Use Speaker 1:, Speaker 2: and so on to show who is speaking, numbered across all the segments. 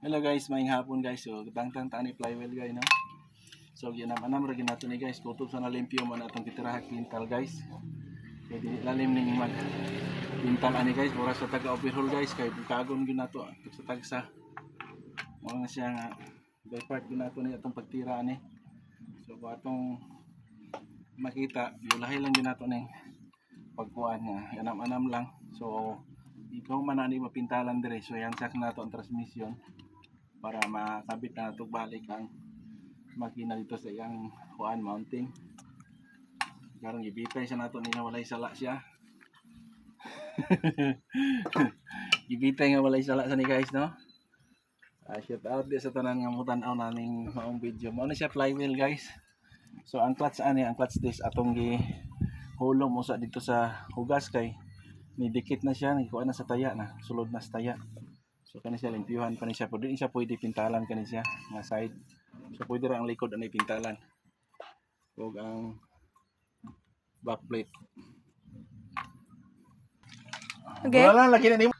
Speaker 1: Hello guys, maayong hapon guys. So, tangtang tani flywheel guys, no? So, ginam-anam ra ginato ni guys. Kutob sa nalimpyo man atong gitirahak pintal guys. Kaya di lalim ning mag pintal ani guys. Mura sa taga overhaul guys. Kaya bukagon ginato sa tagsa. Mura na siya nga by part ginato ni atong pagtira ani. So, kung atong makita, yulahi lang ginato ning pagkuan nga. Anam-anam lang. So, ikaw man ani mapintalan dire. So, yan sak nato ang transmission para makabit na ito balik ang makina dito sa iyang kuan mounting. Karong gibitay siya nato niya walay sala siya. Gibitay nga walay sala sa ni guys, no? Shout out di sa tanan nga mutan-aw naning maong video. Mao na siya flywheel guys. So ang clutch ani, ang clutch disc atong gi hulong mo sa dito sa hugas kay nidikit na siya, nikuha na sa taya na, sulod na sa taya. So kani siya limpyuhan pa ni siya, pwede siya pwede pintalan kani siya nga side. So pwede ra ang likod ani pintalan. Ug ang back plate.
Speaker 2: Okay.
Speaker 1: Wala lang laki na nimo.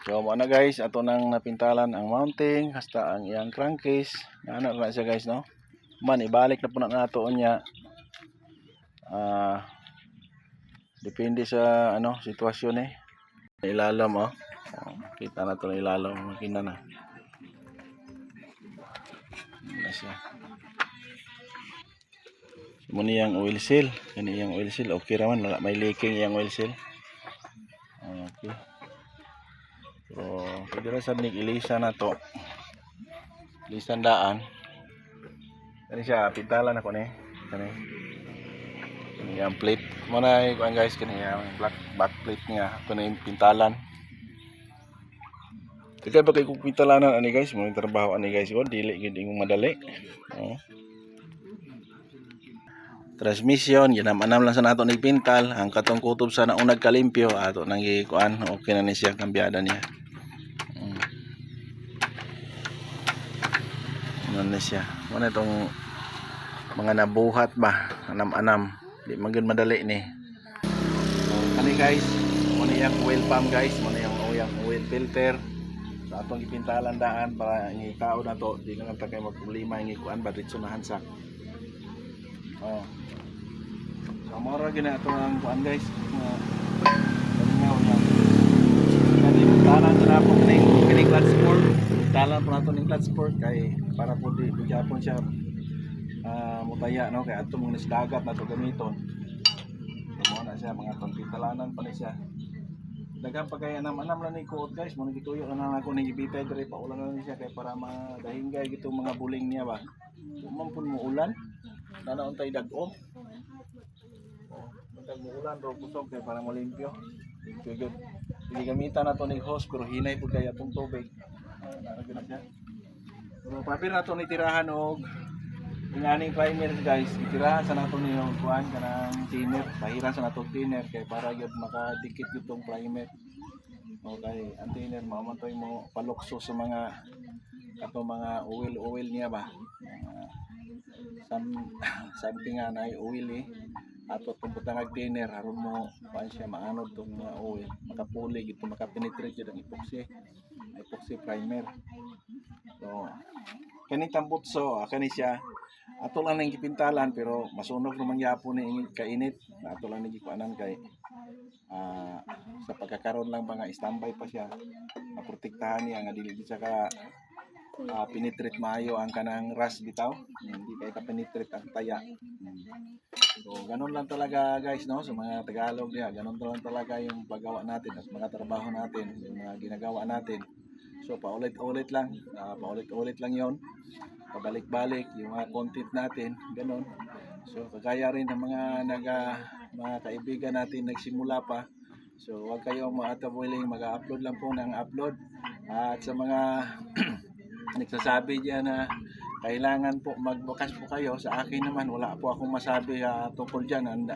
Speaker 1: So mo na guys, ato nang napintalan ang mounting hasta ang iyang crankcase. Ano na siya guys, no? Man ibalik na po na nato niya. Depende sa ano sitwasyon eh. Ilalam oh. Kita na ito na ilalam ng makina na. Ano siya. Muna yung oil seal. Yan yung oil seal. Okay raman. May leaking yung oil seal. Okay. So, pwede rin sabnig ilisa na to. Ilisan daan. Ano siya. Pintalan ako na eh. Kani. Yung plate. Muna yung guys. Kani yung back plate niya. Ito na yung pintalan. Kaya ba kayo kupitalanan ani guys, mo trabaho ani guys, ko dili gid imong madali. Transmission, ginam-anam lang sa nato ni pintal, ang katong kutob sa naunag kalimpyo ato nang gikuan, okay na ni siya kambyada niya. Ano na siya. Mo na tong mga nabuhat ba, anam-anam, di man gyud madali ni. So, kani guys, mo na yang oil pump guys, mo na yang oil filter. So atong ipintalan daan para ang tao na to di na lang tayo magproblema ang ikuan ba dito na hansak. Oh. So mora gina ato ang kuan guys. Ngaw niya. Kani pintalan na po kini clutch sport. Pintalan po nato ning clutch sport kay para po di gyapon siya mutaya no kay adto mong dagat na to gamiton. So mo na siya mga pintalanan pa ni siya. Dagang pagkaya anam-anam lang ni kuot guys, mo gituyo na ako ni gibitay dire pa ulan na siya kay para madahinggay gito mga buling niya ba. Umam pun mo ulan. Nana untay dag-o. Dag mo ulan ro kusog kay para malimpyo. Limpyo gyud. Dili gamitan nato ni hose pero hinay pud kay atong tubig. Nara siya. Pero papir nato ni tirahan og inganing primer guys, itirahan sa nato ni yung kuan kanang thinner, pahiran sa nato thinner kay para gyud makadikit itong primer. Okay, ang thinner mamontoy mo palukso sa mga ato mga oil niya ba. Something nga na oil eh. Ato tong butangag thinner aron mo kuan siya maanod tong mga oil, makapuli gito makapenetrate jud ang epoxy primer. So, kani tambutso, kani siya ato lang nang gipintalan pero masunog naman gyapon ni kainit. Ato lang gikuanan kay sa pagkakaroon lang ba nga standby pa siya. Maprotektahan niya nga dili siya ka penetrate maayo ang kanang rust bitaw. Hindi kay ka penetrate ang taya. So ganun lang talaga guys no sa mga Tagalog niya. Ganun lang talaga yung paggawa natin at mga trabaho natin, yung mga ginagawa natin. So paulit-ulit lang, paulit-ulit lang 'yon. Pabalik-balik yung mga content natin, ganun. So kagaya rin ng mga kaibigan natin nagsimula pa. So huwag kayong willing mag-upload lang po ng upload. At sa mga nagsasabi diyan na kailangan po magbukas po kayo, sa akin naman wala po akong masabi tungkol diyan.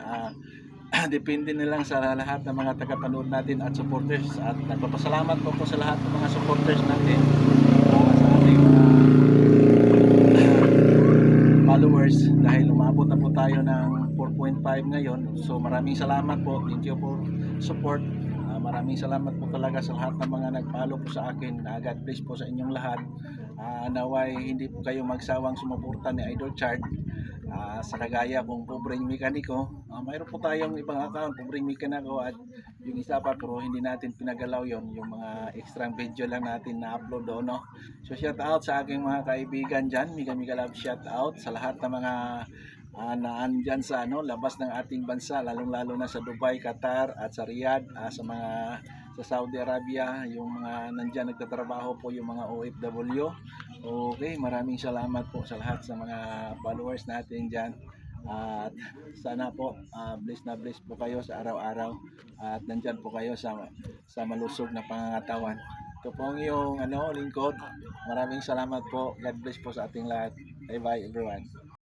Speaker 1: Depende na lang sa lahat ng mga tagapanood natin at supporters. At nagpapasalamat po sa lahat ng mga supporters natin sa ating followers dahil umabot na po tayo ng 4.5 ngayon. So maraming salamat po. Thank you for support. Maraming salamat po talaga sa lahat ng mga nag-follow po sa akin. God bless po sa inyong lahat. Naway hindi po kayo magsawang sumuporta ni Idol Chard. Sa kagaya kong pobreng mekaniko, mayroon po tayong ibang account, pobreng mekaniko at yung isa pa pero hindi natin pinagalaw yon, yung mga extra video lang natin na upload doon, no? So shout out sa aking mga kaibigan dyan, mega love shout out sa lahat ng mga naandyan sa labas ng ating bansa, lalong lalo na sa Dubai, Qatar at sa Riyadh, sa mga sa Saudi Arabia, yung mga nandyan nagtatrabaho po, yung mga OFW. Okay, maraming salamat po sa lahat sa mga followers natin dyan. At sana po bless po kayo sa araw-araw at nandyan po kayo sa malusog na pangangatawan. Ito po ang iyong lingkod. Maraming salamat po. God bless po sa ating lahat. Bye bye everyone.